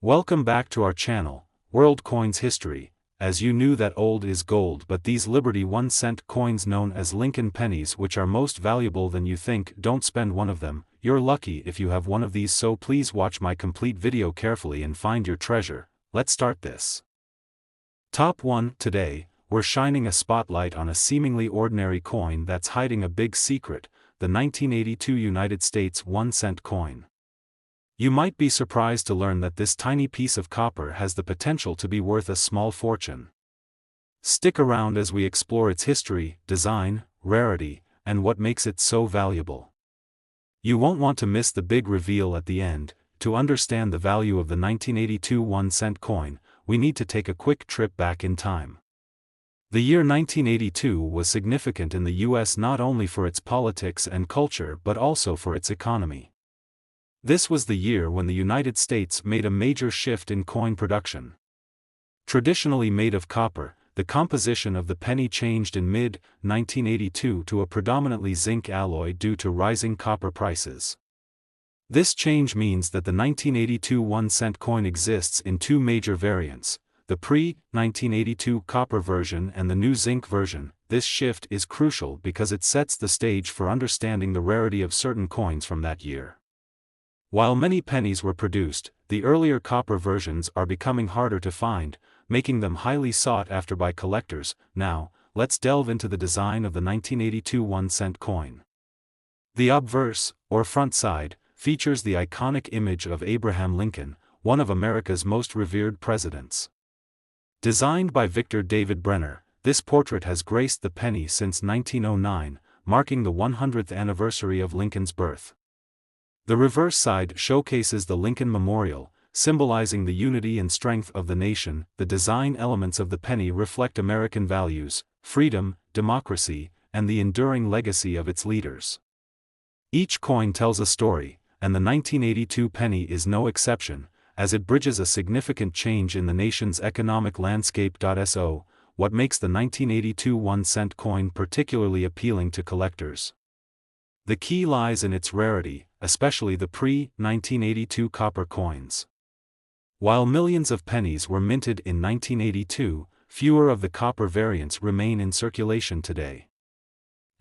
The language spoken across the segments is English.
Welcome back to our channel, World Coins History. As you knew that old is gold, but these Liberty 1-cent coins known as Lincoln pennies, which are most valuable than you think, don't spend one of them. You're lucky if you have one of these, so please watch my complete video carefully and find your treasure. Let's start this. Top 1. Today, we're shining a spotlight on a seemingly ordinary coin that's hiding a big secret, the 1982 United States 1-cent coin. You might be surprised to learn that this tiny piece of copper has the potential to be worth a small fortune. Stick around as we explore its history, design, rarity, and what makes it so valuable. You won't want to miss the big reveal at the end. To understand the value of the 1982 1-cent coin, we need to take a quick trip back in time. The year 1982 was significant in the US not only for its politics and culture but also for its economy. This was the year when the United States made a major shift in coin production. Traditionally made of copper, the composition of the penny changed in mid-1982 to a predominantly zinc alloy due to rising copper prices. This change means that the 1982 1-cent coin exists in two major variants, the pre-1982 copper version and the new zinc version. This shift is crucial because it sets the stage for understanding the rarity of certain coins from that year. While many pennies were produced, the earlier copper versions are becoming harder to find, making them highly sought after by collectors. Now, let's delve into the design of the 1982 1-cent coin. The obverse, or front side, features the iconic image of Abraham Lincoln, one of America's most revered presidents. Designed by Victor David Brenner, this portrait has graced the penny since 1909, marking the 100th anniversary of Lincoln's birth. The reverse side showcases the Lincoln Memorial, symbolizing the unity and strength of the nation. The design elements of the penny reflect American values, freedom, democracy, and the enduring legacy of its leaders. Each coin tells a story, and the 1982 penny is no exception, as it bridges a significant change in the nation's economic landscape. So, what makes the 1982 1-cent coin particularly appealing to collectors? The key lies in its rarity, especially the pre-1982 copper coins. While millions of pennies were minted in 1982, fewer of the copper variants remain in circulation today.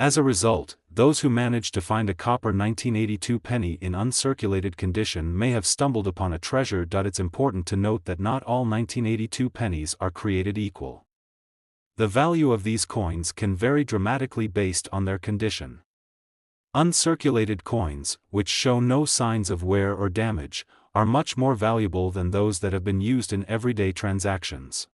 As a result, those who managed to find a copper 1982 penny in uncirculated condition may have stumbled upon a treasure. It's important to note that not all 1982 pennies are created equal. The value of these coins can vary dramatically based on their condition. Uncirculated coins, which show no signs of wear or damage, are much more valuable than those that have been used in everyday transactions.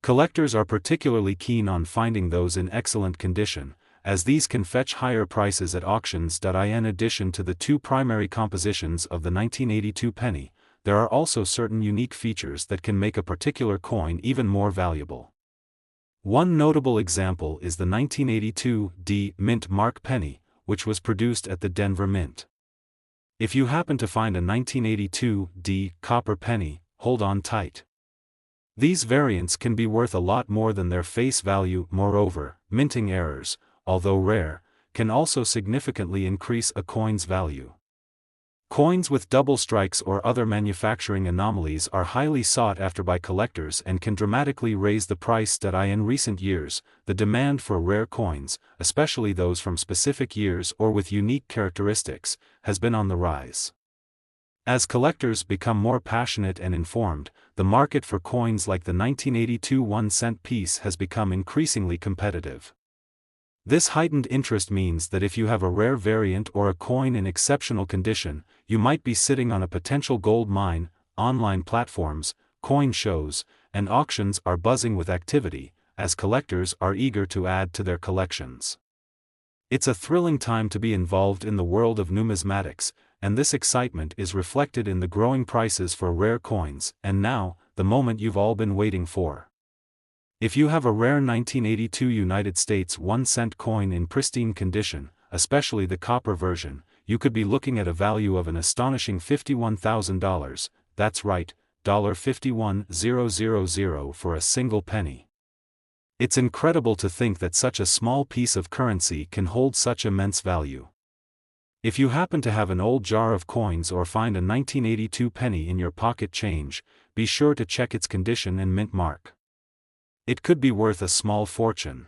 Collectors are particularly keen on finding those in excellent condition, as these can fetch higher prices at auctions. In addition to the two primary compositions of the 1982 penny, there are also certain unique features that can make a particular coin even more valuable. One notable example is the 1982 D Mint Mark penny, which was produced at the Denver Mint. If you happen to find a 1982 D copper penny, hold on tight. These variants can be worth a lot more than their face value. Moreover, minting errors, although rare, can also significantly increase a coin's value. Coins with double strikes or other manufacturing anomalies are highly sought after by collectors and can dramatically raise the price. In recent years, the demand for rare coins, especially those from specific years or with unique characteristics, has been on the rise. As collectors become more passionate and informed, the market for coins like the 1982 1-cent piece has become increasingly competitive. This heightened interest means that if you have a rare variant or a coin in exceptional condition, you might be sitting on a potential gold mine. Online platforms, coin shows, and auctions are buzzing with activity, as collectors are eager to add to their collections. It's a thrilling time to be involved in the world of numismatics, and this excitement is reflected in the growing prices for rare coins. And now, the moment you've all been waiting for. If you have a rare 1982 United States 1-cent coin in pristine condition, especially the copper version, you could be looking at a value of an astonishing $51,000, that's right, $51,000 for a single penny. It's incredible to think that such a small piece of currency can hold such immense value. If you happen to have an old jar of coins or find a 1982 penny in your pocket change, be sure to check its condition and mint mark. It could be worth a small fortune.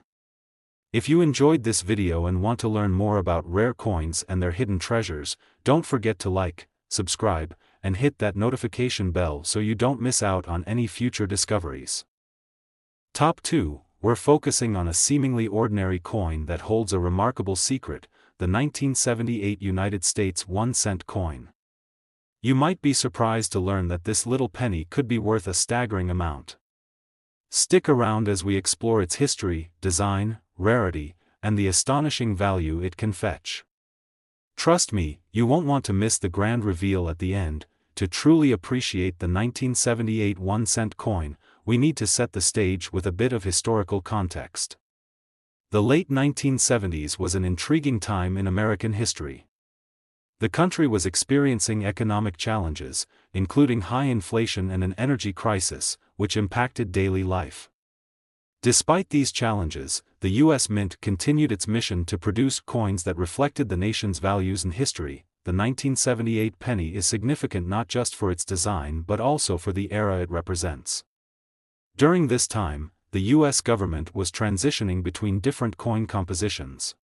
If you enjoyed this video and want to learn more about rare coins and their hidden treasures, don't forget to like, subscribe, and hit that notification bell so you don't miss out on any future discoveries. Top 2, we're focusing on a seemingly ordinary coin that holds a remarkable secret, the 1978 United States 1-cent coin. You might be surprised to learn that this little penny could be worth a staggering amount. Stick around as we explore its history, design, rarity, and the astonishing value it can fetch. Trust me, you won't want to miss the grand reveal at the end. To truly appreciate the 1978 1-cent coin, we need to set the stage with a bit of historical context. The late 1970s was an intriguing time in American history. The country was experiencing economic challenges, including high inflation and an energy crisis, which impacted daily life. Despite these challenges, the U.S. Mint continued its mission to produce coins that reflected the nation's values and history. The 1978 penny is significant not just for its design but also for the era it represents. During this time, the U.S. government was transitioning between different coin compositions.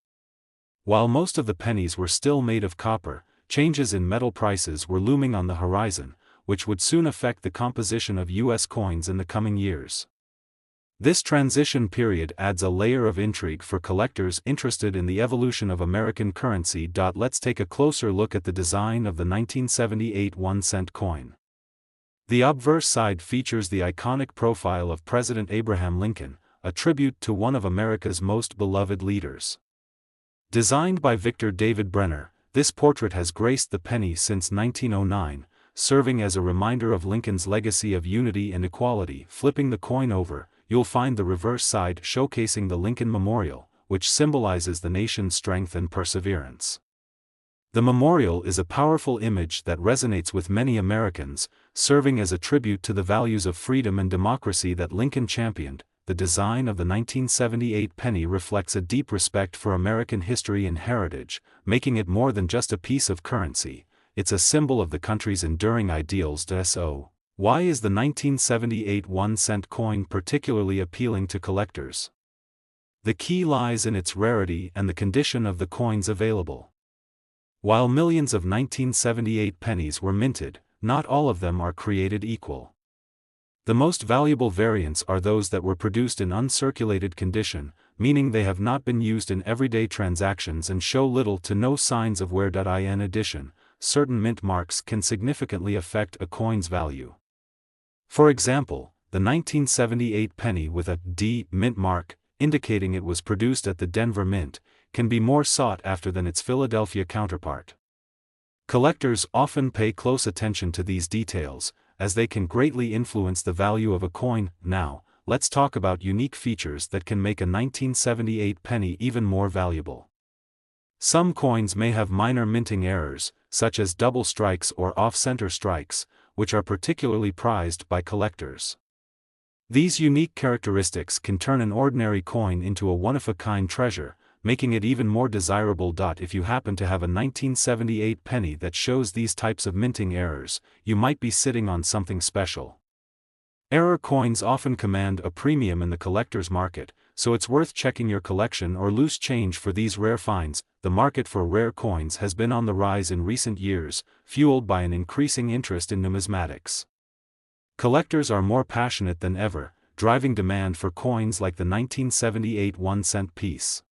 While most of the pennies were still made of copper, changes in metal prices were looming on the horizon, which would soon affect the composition of U.S. coins in the coming years. This transition period adds a layer of intrigue for collectors interested in the evolution of American currency. Let's take a closer look at the design of the 1978 1-cent coin. The obverse side features the iconic profile of President Abraham Lincoln, a tribute to one of America's most beloved leaders. Designed by Victor David Brenner, this portrait has graced the penny since 1909, serving as a reminder of Lincoln's legacy of unity and equality. Flipping the coin over, you'll find the reverse side showcasing the Lincoln Memorial, which symbolizes the nation's strength and perseverance. The memorial is a powerful image that resonates with many Americans, serving as a tribute to the values of freedom and democracy that Lincoln championed. The design of the 1978 penny reflects a deep respect for American history and heritage, making it more than just a piece of currency. It's a symbol of the country's enduring ideals. So, why is the 1978 1-cent coin particularly appealing to collectors? The key lies in its rarity and the condition of the coins available. While millions of 1978 pennies were minted, not all of them are created equal. The most valuable variants are those that were produced in uncirculated condition, meaning they have not been used in everyday transactions and show little to no signs of wear. In addition, certain mint marks can significantly affect a coin's value. For example, the 1978 penny with a D mint mark, indicating it was produced at the Denver Mint, can be more sought after than its Philadelphia counterpart. Collectors often pay close attention to these details, as they can greatly influence the value of a coin. Now, let's talk about unique features that can make a 1978 penny even more valuable. Some coins may have minor minting errors, such as double strikes or off-center strikes, which are particularly prized by collectors. These unique characteristics can turn an ordinary coin into a one-of-a-kind treasure, making it even more desirable. If you happen to have a 1978 penny that shows these types of minting errors, you might be sitting on something special. Error coins often command a premium in the collector's market, so it's worth checking your collection or loose change for these rare finds. The market for rare coins has been on the rise in recent years, fueled by an increasing interest in numismatics. Collectors are more passionate than ever, driving demand for coins like the 1978 1-cent piece.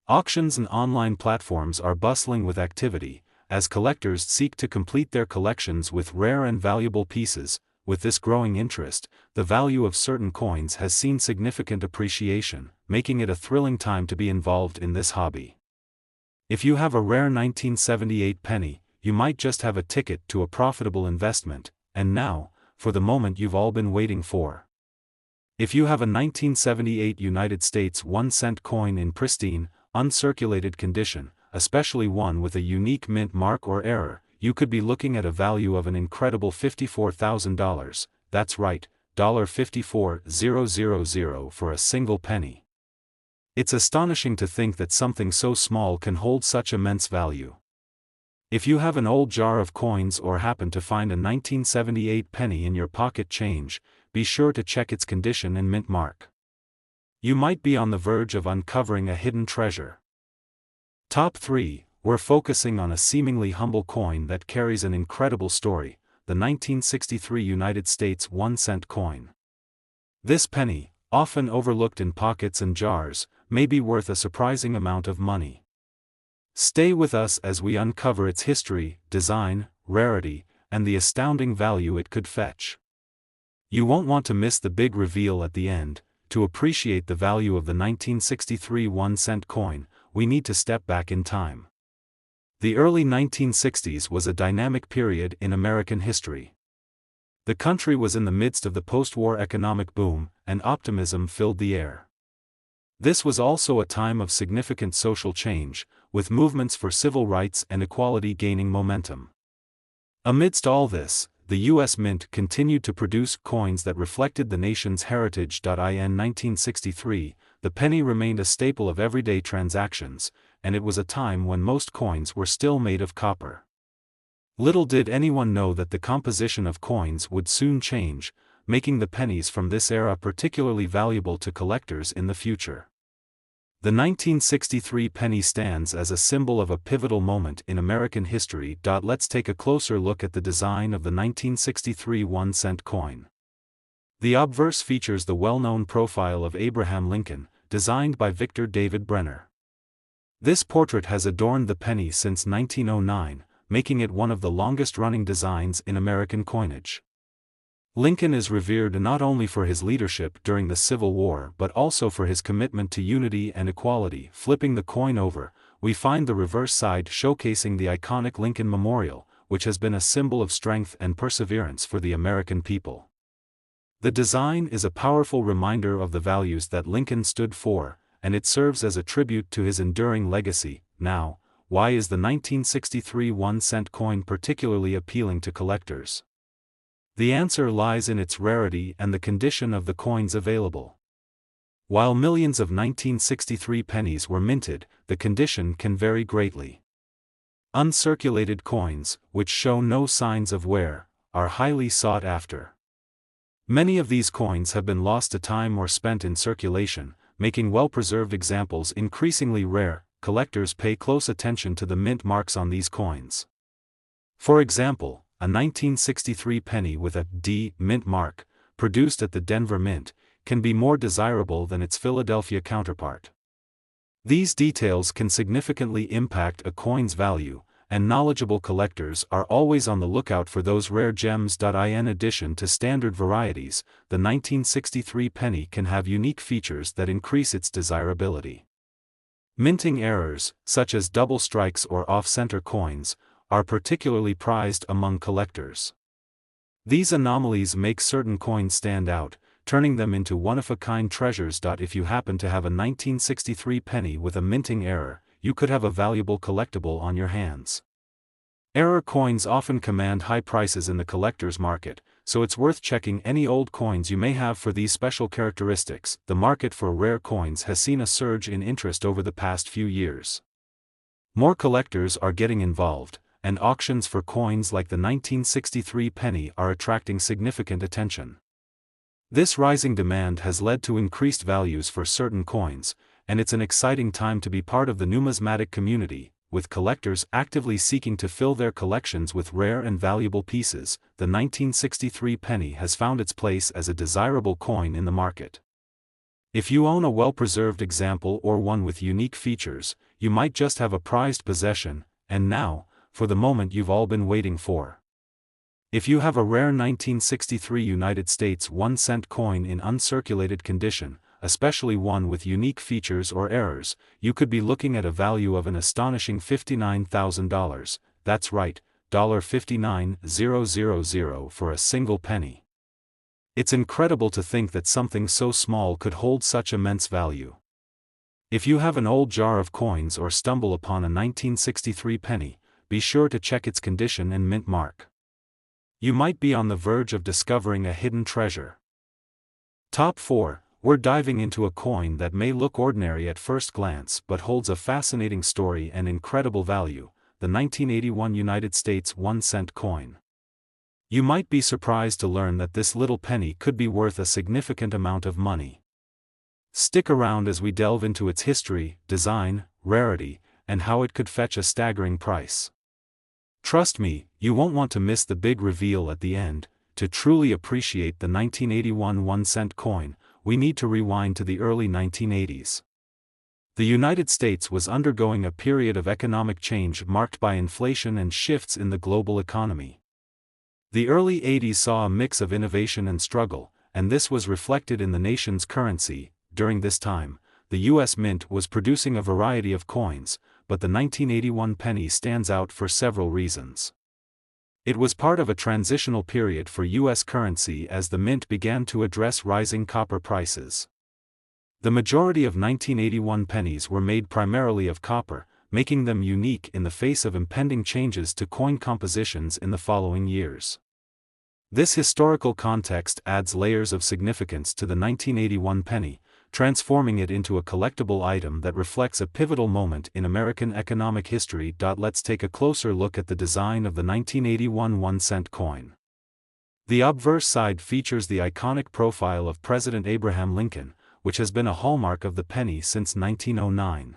Auctions and online platforms are bustling with activity, as collectors seek to complete their collections with rare and valuable pieces. With this growing interest, the value of certain coins has seen significant appreciation, making it a thrilling time to be involved in this hobby. If you have a rare 1978 penny, you might just have a ticket to a profitable investment. And now, for the moment you've all been waiting for. If you have a 1978 United States 1-cent coin in pristine, uncirculated condition, especially one with a unique mint mark or error, you could be looking at a value of an incredible $54,000, that's right, $54,000 for a single penny. It's astonishing to think that something so small can hold such immense value. If you have an old jar of coins or happen to find a 1978 penny in your pocket change, be sure to check its condition and mint mark. You might be on the verge of uncovering a hidden treasure. Top 3, we're focusing on a seemingly humble coin that carries an incredible story, the 1963 United States 1-cent coin. This penny, often overlooked in pockets and jars, may be worth a surprising amount of money. Stay with us as we uncover its history, design, rarity, and the astounding value it could fetch. You won't want to miss the big reveal at the end. To appreciate the value of the 1963 1-cent coin, we need to step back in time. The early 1960s was a dynamic period in American history. The country was in the midst of the post-war economic boom, and optimism filled the air. This was also a time of significant social change, with movements for civil rights and equality gaining momentum. Amidst all this, the U.S. Mint continued to produce coins that reflected the nation's heritage. In 1963, the penny remained a staple of everyday transactions, and it was a time when most coins were still made of copper. Little did anyone know that the composition of coins would soon change, making the pennies from this era particularly valuable to collectors in the future. The 1963 penny stands as a symbol of a pivotal moment in American history. Let's take a closer look at the design of the 1963 1-cent coin. The obverse features the well-known profile of Abraham Lincoln, designed by Victor David Brenner. This portrait has adorned the penny since 1909, making it one of the longest-running designs in American coinage. Lincoln is revered not only for his leadership during the Civil War but also for his commitment to unity and equality. Flipping the coin over, we find the reverse side showcasing the iconic Lincoln Memorial, which has been a symbol of strength and perseverance for the American people. The design is a powerful reminder of the values that Lincoln stood for, and it serves as a tribute to his enduring legacy. Now, why is the 1963 1-cent coin particularly appealing to collectors? The answer lies in its rarity and the condition of the coins available. While millions of 1963 pennies were minted, the condition can vary greatly. Uncirculated coins, which show no signs of wear, are highly sought after. Many of these coins have been lost to time or spent in circulation, making well-preserved examples increasingly rare. Collectors pay close attention to the mint marks on these coins. For example, a 1963 penny with a D mint mark, produced at the Denver Mint, can be more desirable than its Philadelphia counterpart. These details can significantly impact a coin's value, and knowledgeable collectors are always on the lookout for those rare gems. In addition to standard varieties, the 1963 penny can have unique features that increase its desirability. Minting errors, such as double strikes or off-center coins, are particularly prized among collectors. These anomalies make certain coins stand out, turning them into one-of-a-kind treasures. If you happen to have a 1963 penny with a minting error, you could have a valuable collectible on your hands. Error coins often command high prices in the collector's market, so it's worth checking any old coins you may have for these special characteristics. The market for rare coins has seen a surge in interest over the past few years. More collectors are getting involved, and auctions for coins like the 1963 penny are attracting significant attention. This rising demand has led to increased values for certain coins, and it's an exciting time to be part of the numismatic community, with collectors actively seeking to fill their collections with rare and valuable pieces. The 1963 penny has found its place as a desirable coin in the market. If you own a well-preserved example or one with unique features, you might just have a prized possession. And now, for the moment you've all been waiting for. If you have a rare 1963 United States 1-cent coin in uncirculated condition, especially one with unique features or errors, you could be looking at a value of an astonishing $59,000, that's right, $59,000 for a single penny. It's incredible to think that something so small could hold such immense value. If you have an old jar of coins or stumble upon a 1963 penny, be sure to check its condition and mint mark. You might be on the verge of discovering a hidden treasure. Top 4, we're diving into a coin that may look ordinary at first glance but holds a fascinating story and incredible value, the 1981 United States 1-cent coin. You might be surprised to learn that this little penny could be worth a significant amount of money. Stick around as we delve into its history, design, rarity, and how it could fetch a staggering price. Trust me, you won't want to miss the big reveal at the end. To truly appreciate the 1981 1-cent coin, we need to rewind to the early 1980s. The United States was undergoing a period of economic change marked by inflation and shifts in the global economy. The early 80s saw a mix of innovation and struggle, and this was reflected in the nation's currency. During this time, the U.S. Mint was producing a variety of coins, but the 1981 penny stands out for several reasons. It was part of a transitional period for U.S. currency as the Mint began to address rising copper prices. The majority of 1981 pennies were made primarily of copper, making them unique in the face of impending changes to coin compositions in the following years. This historical context adds layers of significance to the 1981 penny, transforming it into a collectible item that reflects a pivotal moment in American economic history. Let's take a closer look at the design of the 1981 1-cent coin. The obverse side features the iconic profile of President Abraham Lincoln, which has been a hallmark of the penny since 1909.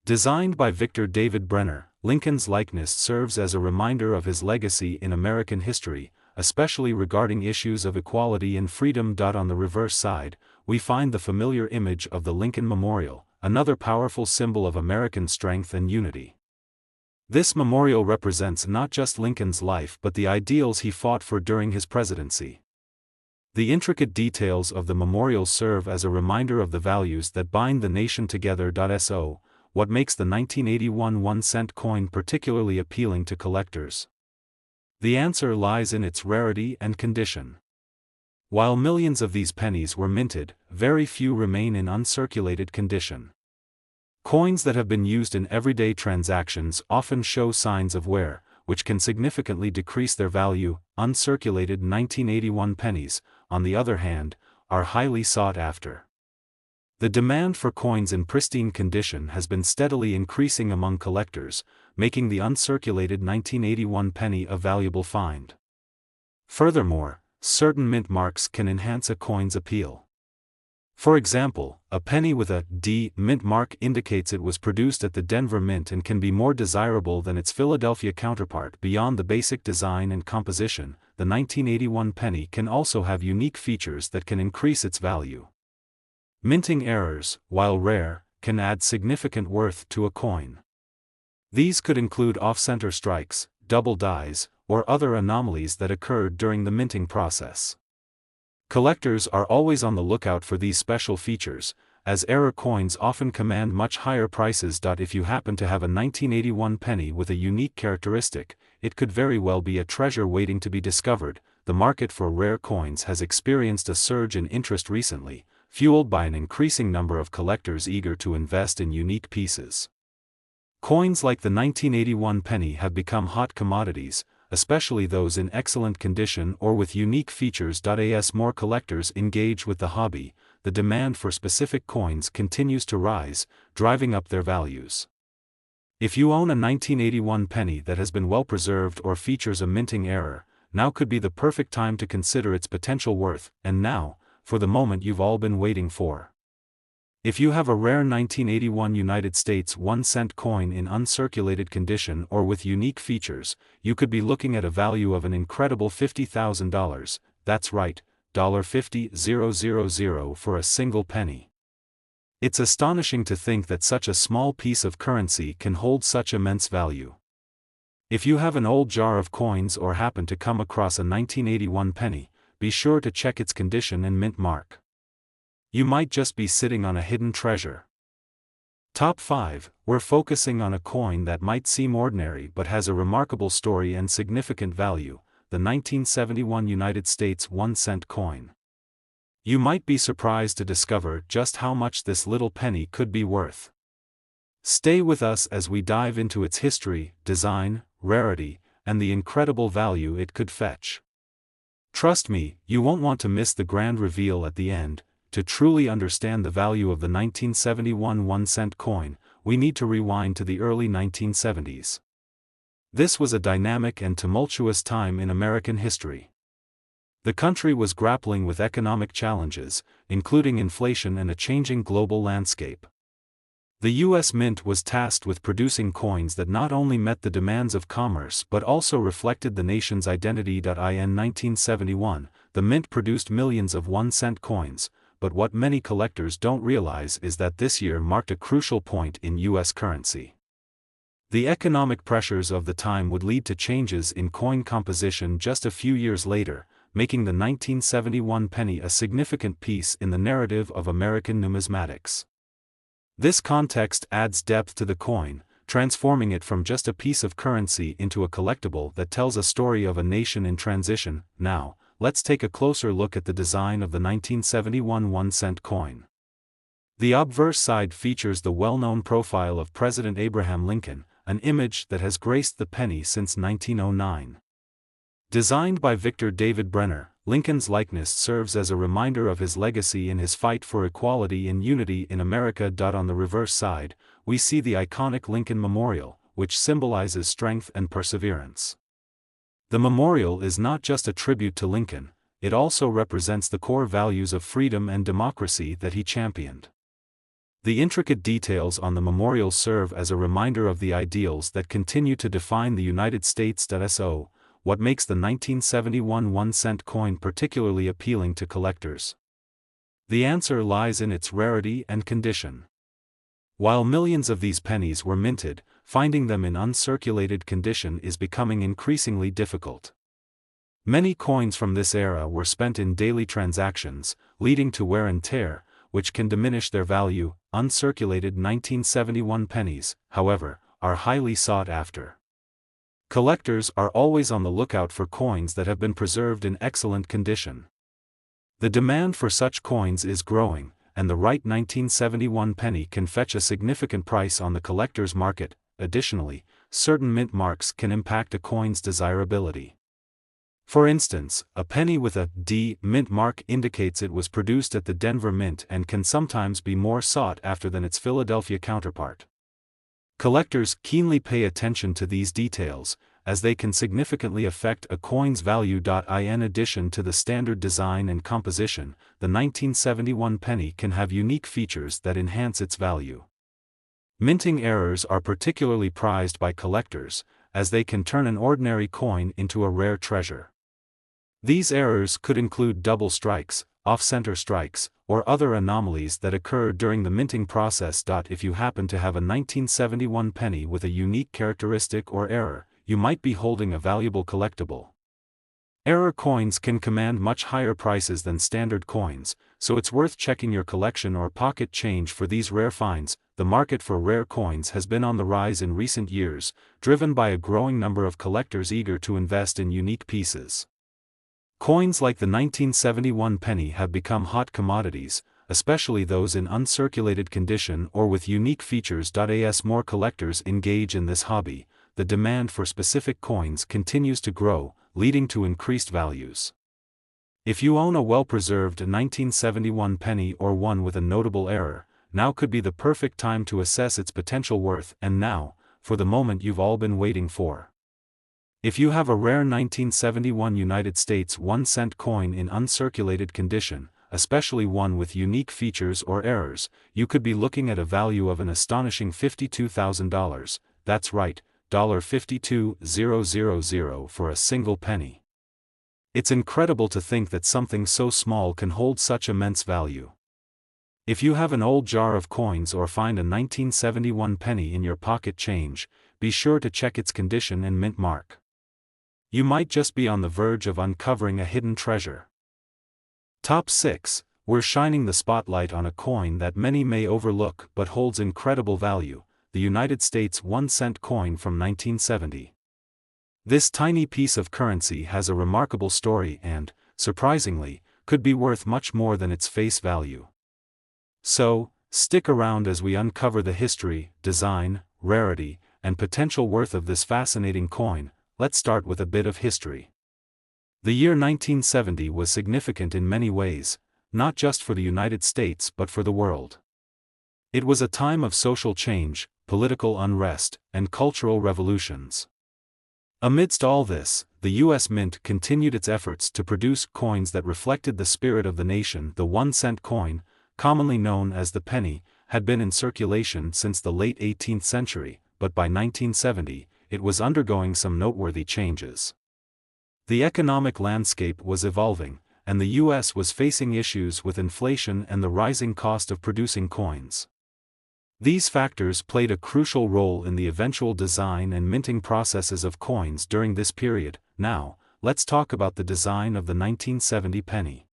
Designed by Victor David Brenner, Lincoln's likeness serves as a reminder of his legacy in American history, especially regarding issues of equality and freedom. On the reverse side, we find the familiar image of the Lincoln Memorial, another powerful symbol of American strength and unity. This memorial represents not just Lincoln's life but the ideals he fought for during his presidency. The intricate details of the memorial serve as a reminder of the values that bind the nation together. So, what makes the 1981 1-cent coin particularly appealing to collectors? The answer lies in its rarity and condition. While millions of these pennies were minted, very few remain in uncirculated condition. Coins that have been used in everyday transactions often show signs of wear, which can significantly decrease their value. Uncirculated 1981 pennies, on the other hand, are highly sought after. The demand for coins in pristine condition has been steadily increasing among collectors, making the uncirculated 1981 penny a valuable find. Furthermore, certain mint marks can enhance a coin's appeal. For example, a penny with a D mint mark indicates it was produced at the Denver Mint and can be more desirable than its Philadelphia counterpart. Beyond the basic design and composition, the 1981 penny can also have unique features that can increase its value. Minting errors, while rare, can add significant worth to a coin. These could include off-center strikes, double dies, or other anomalies that occurred during the minting process. Collectors are always on the lookout for these special features, as error coins often command much higher prices. If you happen to have a 1981 penny with a unique characteristic, it could very well be a treasure waiting to be discovered. The market for rare coins has experienced a surge in interest recently, fueled by an increasing number of collectors eager to invest in unique pieces. Coins like the 1981 penny have become hot commodities, especially those in excellent condition or with unique features. As more collectors engage with the hobby, the demand for specific coins continues to rise, driving up their values. If you own a 1981 penny that has been well preserved or features a minting error, now could be the perfect time to consider its potential worth. And now, for the moment you've all been waiting for. If you have a rare 1981 United States 1-cent coin in uncirculated condition or with unique features, you could be looking at a value of an incredible $50,000, that's right, $50,000 for a single penny. It's astonishing to think that such a small piece of currency can hold such immense value. If you have an old jar of coins or happen to come across a 1981 penny, be sure to check its condition and mint mark. You might just be sitting on a hidden treasure. Top 5, we're focusing on a coin that might seem ordinary but has a remarkable story and significant value, the 1971 United States 1-cent coin. You might be surprised to discover just how much this little penny could be worth. Stay with us as we dive into its history, design, rarity, and the incredible value it could fetch. Trust me, you won't want to miss the grand reveal at the end. To truly understand the value of the 1971 1-cent coin, we need to rewind to the early 1970s. This was a dynamic and tumultuous time in American history. The country was grappling with economic challenges, including inflation and a changing global landscape. The U.S. Mint was tasked with producing coins that not only met the demands of commerce but also reflected the nation's identity. In 1971, the Mint produced millions of 1-cent coins, but what many collectors don't realize is that this year marked a crucial point in U.S. currency. The economic pressures of the time would lead to changes in coin composition just a few years later, making the 1971 penny a significant piece in the narrative of American numismatics. This context adds depth to the coin, transforming it from just a piece of currency into a collectible that tells a story of a nation in transition. Now, let's take a closer look at the design of the 1971 1-cent coin. The obverse side features the well-known profile of President Abraham Lincoln, an image that has graced the penny since 1909. Designed by Victor David Brenner, Lincoln's likeness serves as a reminder of his legacy in his fight for equality and unity in America. On the reverse side, we see the iconic Lincoln Memorial, which symbolizes strength and perseverance. The memorial is not just a tribute to Lincoln, it also represents the core values of freedom and democracy that he championed. The intricate details on the memorial serve as a reminder of the ideals that continue to define the United States. So, what makes the 1971 1-cent coin particularly appealing to collectors? The answer lies in its rarity and condition. While millions of these pennies were minted, finding them in uncirculated condition is becoming increasingly difficult. Many coins from this era were spent in daily transactions, leading to wear and tear, which can diminish their value. Uncirculated 1971 pennies, however, are highly sought after. Collectors are always on the lookout for coins that have been preserved in excellent condition. The demand for such coins is growing, and the right 1971 penny can fetch a significant price on the collector's market. Additionally, certain mint marks can impact a coin's desirability. For instance, a penny with a D mint mark indicates it was produced at the Denver Mint and can sometimes be more sought after than its Philadelphia counterpart. Collectors keenly pay attention to these details, as they can significantly affect a coin's value. In addition to the standard design and composition, the 1971 penny can have unique features that enhance its value. Minting errors are particularly prized by collectors, as they can turn an ordinary coin into a rare treasure. These errors could include double strikes, off-center strikes, or other anomalies that occur during the minting process. If you happen to have a 1971 penny with a unique characteristic or error, you might be holding a valuable collectible. Error coins can command much higher prices than standard coins, so it's worth checking your collection or pocket change for these rare finds. The market for rare coins has been on the rise in recent years, driven by a growing number of collectors eager to invest in unique pieces. Coins like the 1971 penny have become hot commodities, especially those in uncirculated condition or with unique features. As more collectors engage in this hobby, the demand for specific coins continues to grow, leading to increased values. If you own a well-preserved 1971 penny or one with a notable error, now could be the perfect time to assess its potential worth. And now, for the moment you've all been waiting for. If you have a rare 1971 United States 1-cent coin in uncirculated condition, especially one with unique features or errors, you could be looking at a value of an astonishing $52,000, that's right, $52,000 for a single penny. It's incredible to think that something so small can hold such immense value. If you have an old jar of coins or find a 1971 penny in your pocket change, be sure to check its condition and mint mark. You might just be on the verge of uncovering a hidden treasure. Top 6. We're shining the spotlight on a coin that many may overlook but holds incredible value, the United States 1-cent coin from 1970. This tiny piece of currency has a remarkable story and, surprisingly, could be worth much more than its face value. So, stick around as we uncover the history, design, rarity, and potential worth of this fascinating coin. Let's start with a bit of history. The year 1970 was significant in many ways, not just for the United States but for the world. It was a time of social change, political unrest, and cultural revolutions. Amidst all this, the U.S. Mint continued its efforts to produce coins that reflected the spirit of the nation. The 1-cent coin, commonly known as the penny, had been in circulation since the late 18th century, but by 1970, it was undergoing some noteworthy changes. The economic landscape was evolving, and the U.S. was facing issues with inflation and the rising cost of producing coins. These factors played a crucial role in the eventual design and minting processes of coins during this period. Now, let's talk about the design of the 1970 penny.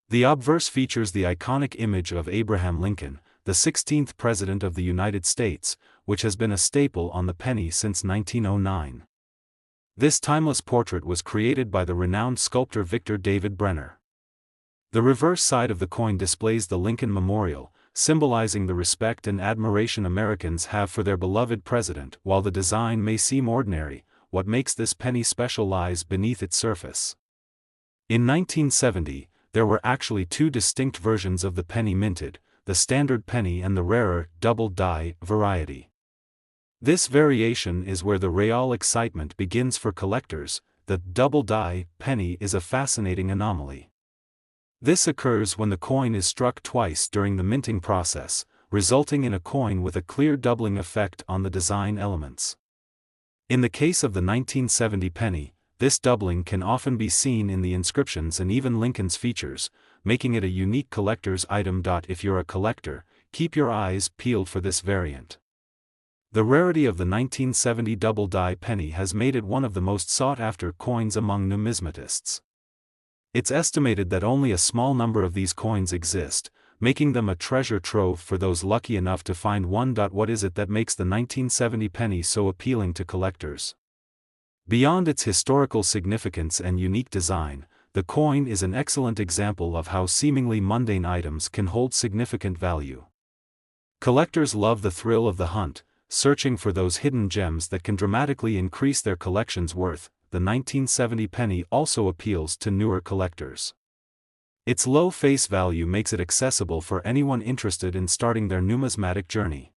The obverse features the iconic image of Abraham Lincoln, the 16th President of the United States, which has been a staple on the penny since 1909. This timeless portrait was created by the renowned sculptor V.D.B. The reverse side of the coin displays the Lincoln Memorial, symbolizing the respect and admiration Americans have for their beloved president. While the design may seem ordinary, what makes this penny special lies beneath its surface. In 1970, there were actually two distinct versions of the penny minted, the standard penny and the rarer, double-die, variety. This variation is where the real excitement begins for collectors. The double-die penny is a fascinating anomaly. This occurs when the coin is struck twice during the minting process, resulting in a coin with a clear doubling effect on the design elements. In the case of the 1970 penny, this doubling can often be seen in the inscriptions and even Lincoln's features, making it a unique collector's item. If you're a collector, keep your eyes peeled for this variant. The rarity of the 1970 double-die penny has made it one of the most sought-after coins among numismatists. It's estimated that only a small number of these coins exist, making them a treasure trove for those lucky enough to find one. What is it that makes the 1970 penny so appealing to collectors? Beyond its historical significance and unique design, the coin is an excellent example of how seemingly mundane items can hold significant value. Collectors love the thrill of the hunt, searching for those hidden gems that can dramatically increase their collection's worth. The 1970 penny also appeals to newer collectors. Its low face value makes it accessible for anyone interested in starting their numismatic journey.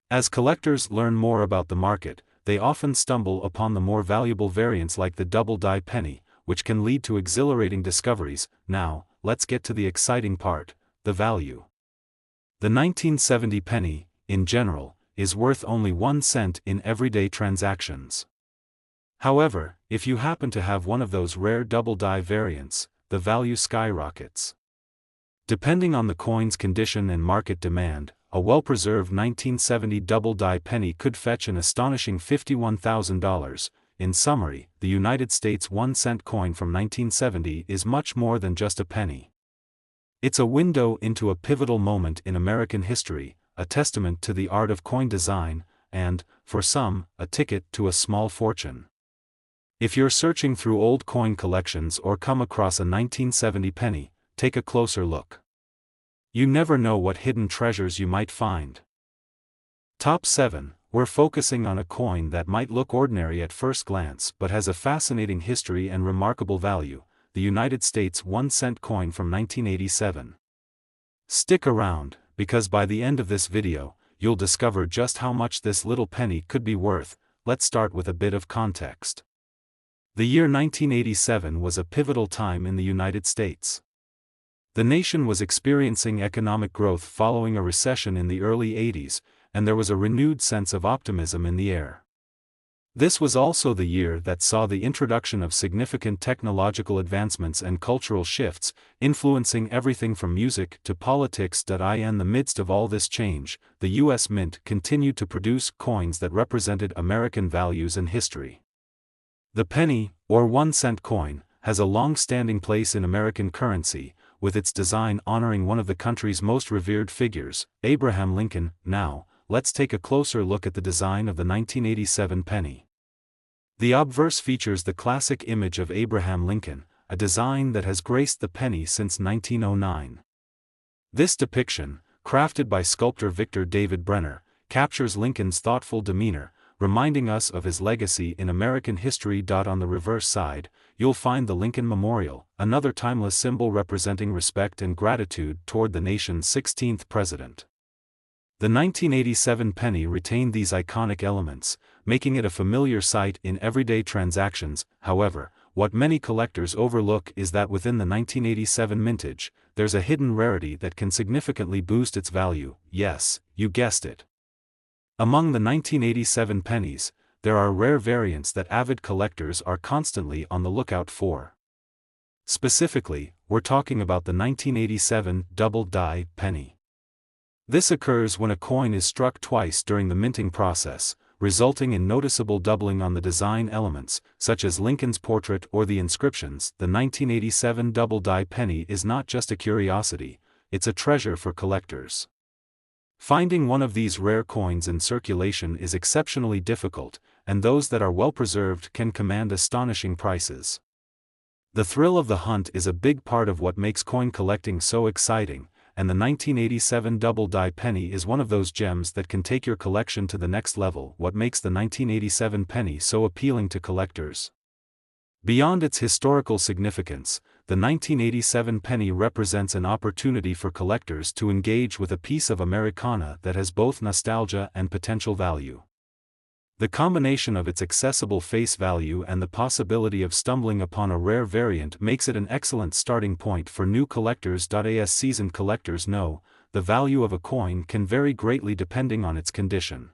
As collectors learn more about the market, they often stumble upon the more valuable variants like the double-die penny, which can lead to exhilarating discoveries. Now, let's get to the exciting part, the value. The 1970 penny, in general, is worth only 1 cent in everyday transactions. However, if you happen to have one of those rare double-die variants, the value skyrockets. Depending on the coin's condition and market demand, a well-preserved 1970 double-die penny could fetch an astonishing $51,000. In summary, the United States 1-cent coin from 1970 is much more than just a penny. It's a window into a pivotal moment in American history, a testament to the art of coin design, and, for some, a ticket to a small fortune. If you're searching through old coin collections or come across a 1970 penny, take a closer look. You never know what hidden treasures you might find. Top 7. We're focusing on a coin that might look ordinary at first glance but has a fascinating history and remarkable value, the United States 1-cent coin from 1987. Stick around, because by the end of this video, you'll discover just how much this little penny could be worth. Let's start with a bit of context. The year 1987 was a pivotal time in the United States. The nation was experiencing economic growth following a recession in the early 80s, and there was a renewed sense of optimism in the air. This was also the year that saw the introduction of significant technological advancements and cultural shifts, influencing everything from music to politics. In the midst of all this change, the U.S. Mint continued to produce coins that represented American values and history. The penny, or 1-cent coin, has a long-standing place in American currency, with its design honoring one of the country's most revered figures, Abraham Lincoln. Now, let's take a closer look at the design of the 1987 penny. The obverse features the classic image of Abraham Lincoln, a design that has graced the penny since 1909. This depiction, crafted by sculptor V.D.B., captures Lincoln's thoughtful demeanor, reminding us of his legacy in American history. On the reverse side, you'll find the Lincoln Memorial, another timeless symbol representing respect and gratitude toward the nation's 16th president. The 1987 penny retained these iconic elements, making it a familiar sight in everyday transactions. However, what many collectors overlook is that within the 1987 mintage, there's a hidden rarity that can significantly boost its value. Yes, you guessed it. Among the 1987 pennies, there are rare variants that avid collectors are constantly on the lookout for. Specifically, we're talking about the 1987 double die penny. This occurs when a coin is struck twice during the minting process, resulting in noticeable doubling on the design elements, such as Lincoln's portrait or the inscriptions. The 1987 double die penny is not just a curiosity, it's a treasure for collectors. Finding one of these rare coins in circulation is exceptionally difficult, and those that are well preserved can command astonishing prices. The thrill of the hunt is a big part of what makes coin collecting so exciting, and the 1987 double die penny is one of those gems that can take your collection to the next level. What makes the 1987 penny so appealing to collectors? Beyond its historical significance, the 1987 penny represents an opportunity for collectors to engage with a piece of Americana that has both nostalgia and potential value. The combination of its accessible face value and the possibility of stumbling upon a rare variant makes it an excellent starting point for new collectors. As seasoned collectors know, the value of a coin can vary greatly depending on its condition.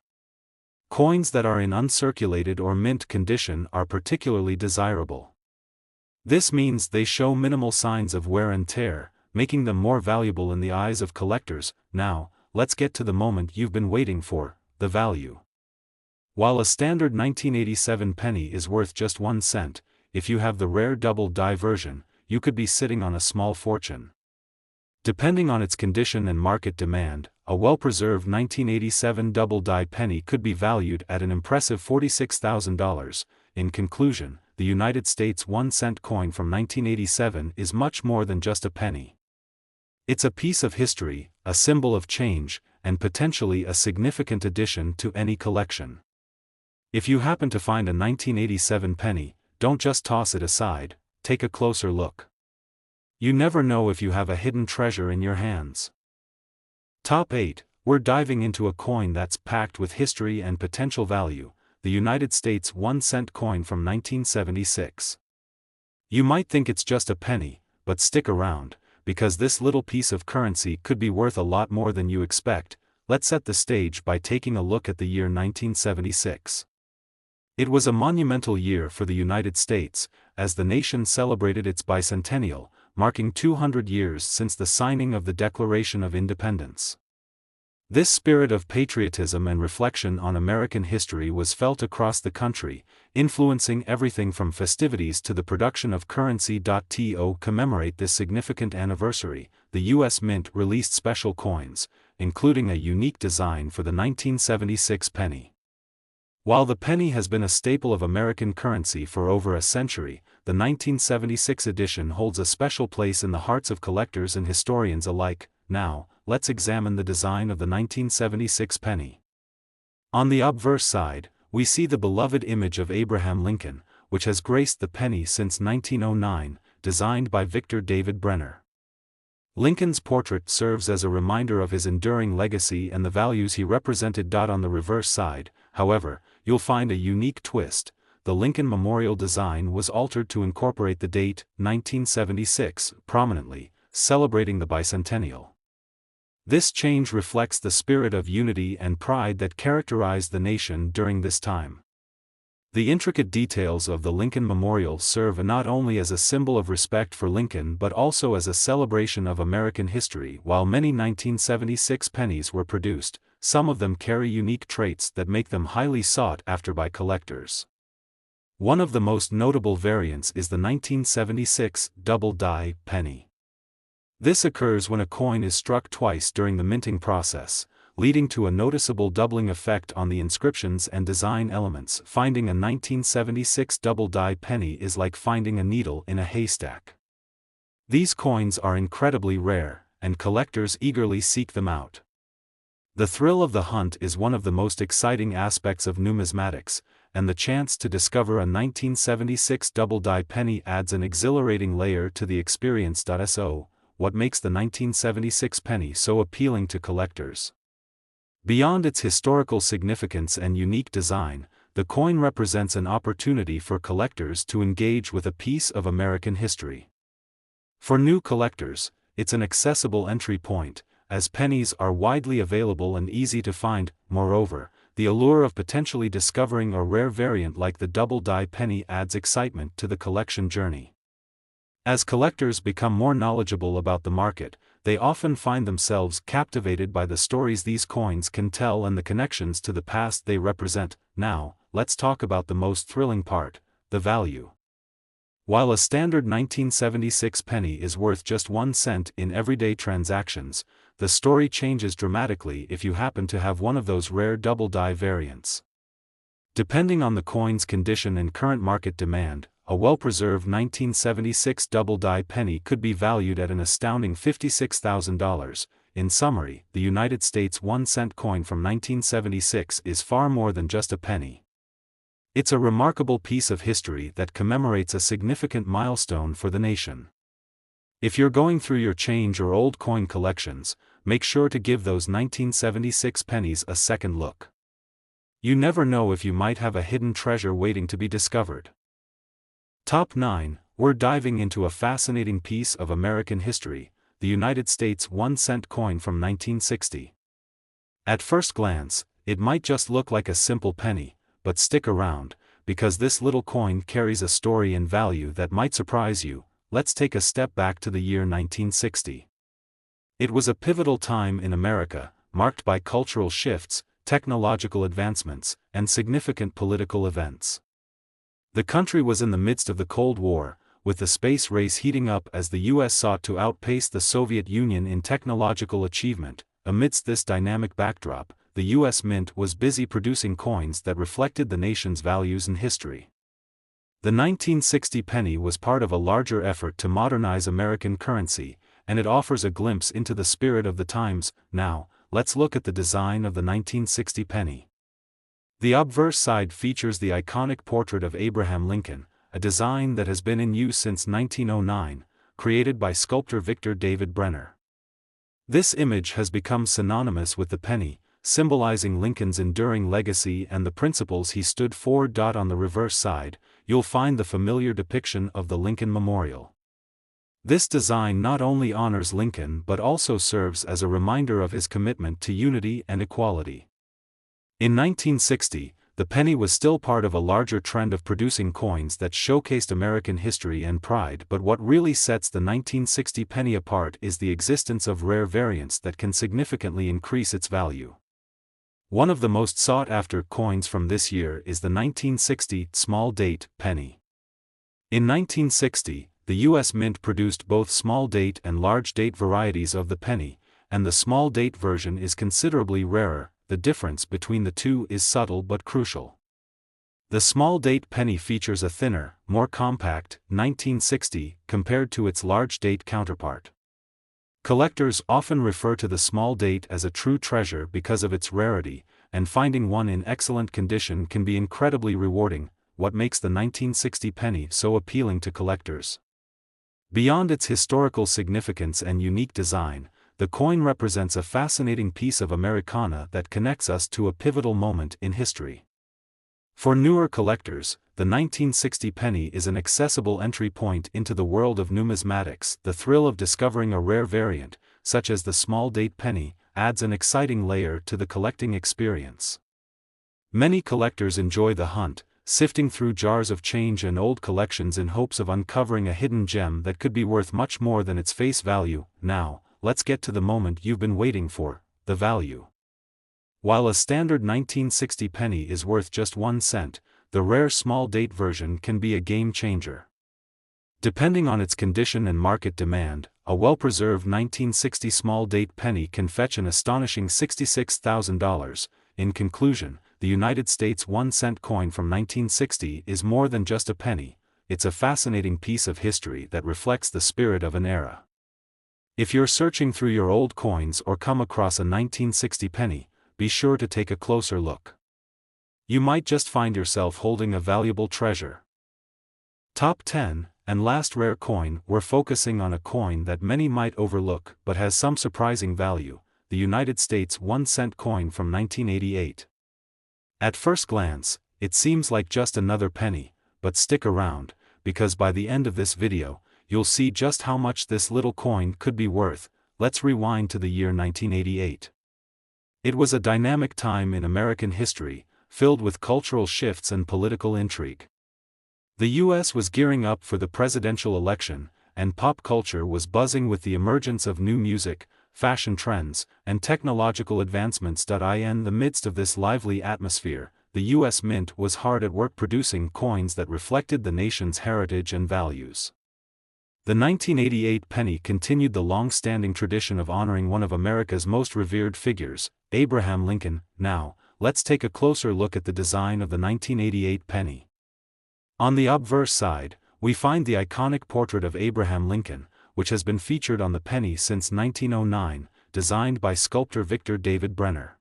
Coins that are in uncirculated or mint condition are particularly desirable. This means they show minimal signs of wear and tear, making them more valuable in the eyes of collectors. Now, let's get to the moment you've been waiting for, the value. While a standard 1987 penny is worth just 1 cent, if you have the rare double die version, you could be sitting on a small fortune. Depending on its condition and market demand, a well-preserved 1987 double die penny could be valued at an impressive $46,000. In conclusion, the United States 1-cent coin from 1987 is much more than just a penny. It's a piece of history, a symbol of change, and potentially a significant addition to any collection. If you happen to find a 1987 penny, don't just toss it aside, take a closer look. You never know if you have a hidden treasure in your hands. Top 8. We're diving into a coin that's packed with history and potential value, the United States 1-cent coin from 1976. You might think it's just a penny, but stick around, because this little piece of currency could be worth a lot more than you expect. Let's set the stage by taking a look at the year 1976. It was a monumental year for the United States, as the nation celebrated its bicentennial, marking 200 years since the signing of the Declaration of Independence. This spirit of patriotism and reflection on American history was felt across the country, influencing everything from festivities to the production of currency. To commemorate this significant anniversary, the U.S. Mint released special coins, including a unique design for the 1976 penny. While the penny has been a staple of American currency for over a century, the 1976 edition holds a special place in the hearts of collectors and historians alike. Now, let's examine the design of the 1976 penny. On the obverse side, we see the beloved image of Abraham Lincoln, which has graced the penny since 1909, designed by Victor David Brenner. Lincoln's portrait serves as a reminder of his enduring legacy and the values he represented. On the reverse side, however, you'll find a unique twist. The Lincoln Memorial design was altered to incorporate the date, 1976, prominently, celebrating the bicentennial. This change reflects the spirit of unity and pride that characterized the nation during this time. The intricate details of the Lincoln Memorial serve not only as a symbol of respect for Lincoln but also as a celebration of American history. While many 1976 pennies were produced, some of them carry unique traits that make them highly sought after by collectors. One of the most notable variants is the 1976 double die penny. This occurs when a coin is struck twice during the minting process, leading to a noticeable doubling effect on the inscriptions and design elements. Finding a 1976 double die penny is like finding a needle in a haystack. These coins are incredibly rare, and collectors eagerly seek them out. The thrill of the hunt is one of the most exciting aspects of numismatics, and the chance to discover a 1976 double die penny adds an exhilarating layer to the experience. So, what makes the 1976 penny so appealing to collectors? Beyond its historical significance and unique design, the coin represents an opportunity for collectors to engage with a piece of American history. For new collectors, it's an accessible entry point, as pennies are widely available and easy to find. Moreover, the allure of potentially discovering a rare variant like the double-die penny adds excitement to the collection journey. As collectors become more knowledgeable about the market, they often find themselves captivated by the stories these coins can tell and the connections to the past they represent. Now, let's talk about the most thrilling part: the value. While a standard 1976 penny is worth just 1 cent in everyday transactions, the story changes dramatically if you happen to have one of those rare double-die variants. Depending on the coin's condition and current market demand, a well-preserved 1976 double-die penny could be valued at an astounding $56,000. In summary, the United States 1-cent coin from 1976 is far more than just a penny. It's a remarkable piece of history that commemorates a significant milestone for the nation. If you're going through your change or old coin collections, make sure to give those 1976 pennies a second look. You never know if you might have a hidden treasure waiting to be discovered. Top 9. We're diving into a fascinating piece of American history, the United States 1-cent coin from 1960. At first glance, it might just look like a simple penny, but stick around, because this little coin carries a story and value that might surprise you. Let's take a step back to the year 1960. It was a pivotal time in America, marked by cultural shifts, technological advancements, and significant political events. The country was in the midst of the Cold War, with the space race heating up as the U.S. sought to outpace the Soviet Union in technological achievement. Amidst this dynamic backdrop, the U.S. Mint was busy producing coins that reflected the nation's values and history. The 1960 penny was part of a larger effort to modernize American currency, and it offers a glimpse into the spirit of the times. Now, let's look at the design of the 1960 penny. The obverse side features the iconic portrait of Abraham Lincoln, a design that has been in use since 1909, created by sculptor Victor David Brenner. This image has become synonymous with the penny, symbolizing Lincoln's enduring legacy and the principles he stood for. On the reverse side, you'll find the familiar depiction of the Lincoln Memorial. This design not only honors Lincoln but also serves as a reminder of his commitment to unity and equality. In 1960, the penny was still part of a larger trend of producing coins that showcased American history and pride, but what really sets the 1960 penny apart is the existence of rare variants that can significantly increase its value. One of the most sought-after coins from this year is the 1960 small date penny. In 1960, the U.S. Mint produced both small date and large date varieties of the penny, and the small date version is considerably rarer. The difference between the two is subtle but crucial. The small date penny features a thinner, more compact 1960 compared to its large date counterpart. Collectors often refer to the small date as a true treasure because of its rarity, and finding one in excellent condition can be incredibly rewarding. What makes the 1960 penny so appealing to collectors? Beyond its historical significance and unique design, the coin represents a fascinating piece of Americana that connects us to a pivotal moment in history. For newer collectors, the 1960 penny is an accessible entry point into the world of numismatics. The thrill of discovering a rare variant, such as the small date penny, adds an exciting layer to the collecting experience. Many collectors enjoy the hunt, sifting through jars of change and old collections in hopes of uncovering a hidden gem that could be worth much more than its face value. Now, let's get to the moment you've been waiting for: the value. While a standard 1960 penny is worth just 1 cent, the rare small date version can be a game changer. Depending on its condition and market demand, a well-preserved 1960 small date penny can fetch an astonishing $66,000. In conclusion, the United States 1-cent coin from 1960 is more than just a penny. It's a fascinating piece of history that reflects the spirit of an era. If you're searching through your old coins or come across a 1960 penny, be sure to take a closer look. You might just find yourself holding a valuable treasure. Top 10, and last rare coin. We're focusing on a coin that many might overlook but has some surprising value: the United States 1-cent coin from 1988. At first glance, it seems like just another penny, but stick around, because by the end of this video, you'll see just how much this little coin could be worth. Let's rewind to the year 1988. It was a dynamic time in American history, filled with cultural shifts and political intrigue. The U.S. was gearing up for the presidential election, and pop culture was buzzing with the emergence of new music, fashion trends, and technological advancements. In the midst of this lively atmosphere, the U.S. Mint was hard at work producing coins that reflected the nation's heritage and values. The 1988 penny continued the long-standing tradition of honoring one of America's most revered figures, Abraham Lincoln. Now, let's take a closer look at the design of the 1988 penny. On the obverse side, we find the iconic portrait of Abraham Lincoln, which has been featured on the penny since 1909, designed by sculptor Victor David Brenner.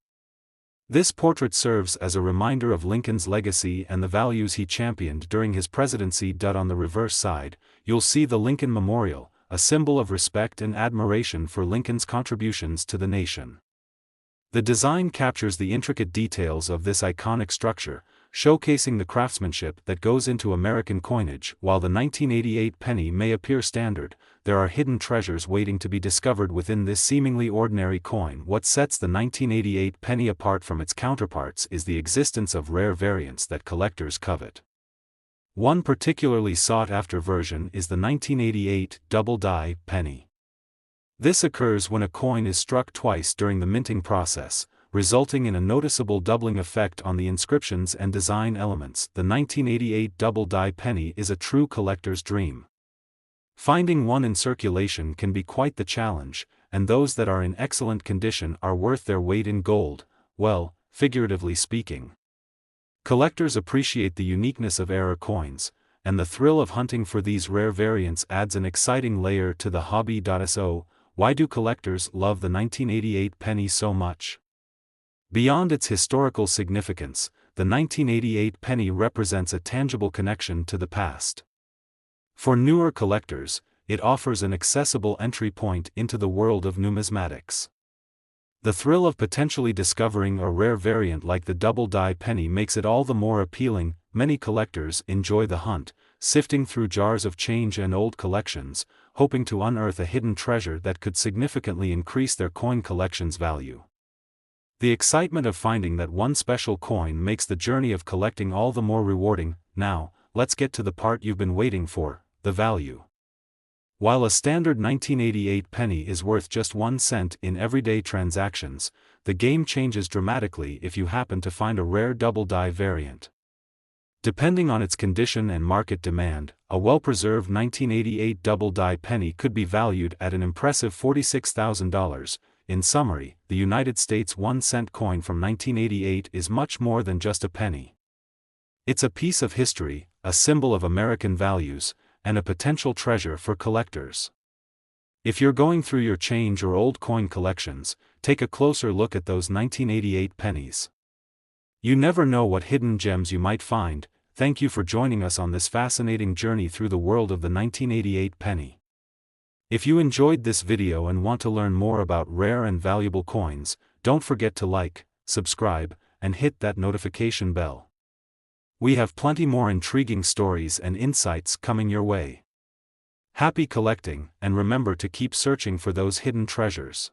This portrait serves as a reminder of Lincoln's legacy and the values he championed during his presidency. On the reverse side, you'll see the Lincoln Memorial, a symbol of respect and admiration for Lincoln's contributions to the nation. The design captures the intricate details of this iconic structure, showcasing the craftsmanship that goes into American coinage. While the 1988 penny may appear standard, there are hidden treasures waiting to be discovered within this seemingly ordinary coin. What sets the 1988 penny apart from its counterparts is the existence of rare variants that collectors covet. One particularly sought-after version is the 1988 double-die penny. This occurs when a coin is struck twice during the minting process, resulting in a noticeable doubling effect on the inscriptions and design elements. The 1988 double-die penny is a true collector's dream. Finding one in circulation can be quite the challenge, and those that are in excellent condition are worth their weight in gold, well, figuratively speaking. Collectors appreciate the uniqueness of rare coins, and the thrill of hunting for these rare variants adds an exciting layer to the hobby. So, why do collectors love the 1988 penny so much? Beyond its historical significance, the 1988 penny represents a tangible connection to the past. For newer collectors, it offers an accessible entry point into the world of numismatics. The thrill of potentially discovering a rare variant like the double-die penny makes it all the more appealing. Many collectors enjoy the hunt, sifting through jars of change and old collections, hoping to unearth a hidden treasure that could significantly increase their coin collection's value. The excitement of finding that one special coin makes the journey of collecting all the more rewarding. Now, let's get to the part you've been waiting for, the value. While a standard 1988 penny is worth just 1 cent in everyday transactions, the game changes dramatically if you happen to find a rare double-die variant. Depending on its condition and market demand, a well-preserved 1988 double-die penny could be valued at an impressive $46,000. In summary, the United States 1-cent coin from 1988 is much more than just a penny. It's a piece of history, a symbol of American values, and a potential treasure for collectors. If you're going through your change or old coin collections, take a closer look at those 1988 pennies. You never know what hidden gems you might find. Thank you for joining us on this fascinating journey through the world of the 1988 penny. If you enjoyed this video and want to learn more about rare and valuable coins, don't forget to like, subscribe, and hit that notification bell. We have plenty more intriguing stories and insights coming your way. Happy collecting, and remember to keep searching for those hidden treasures.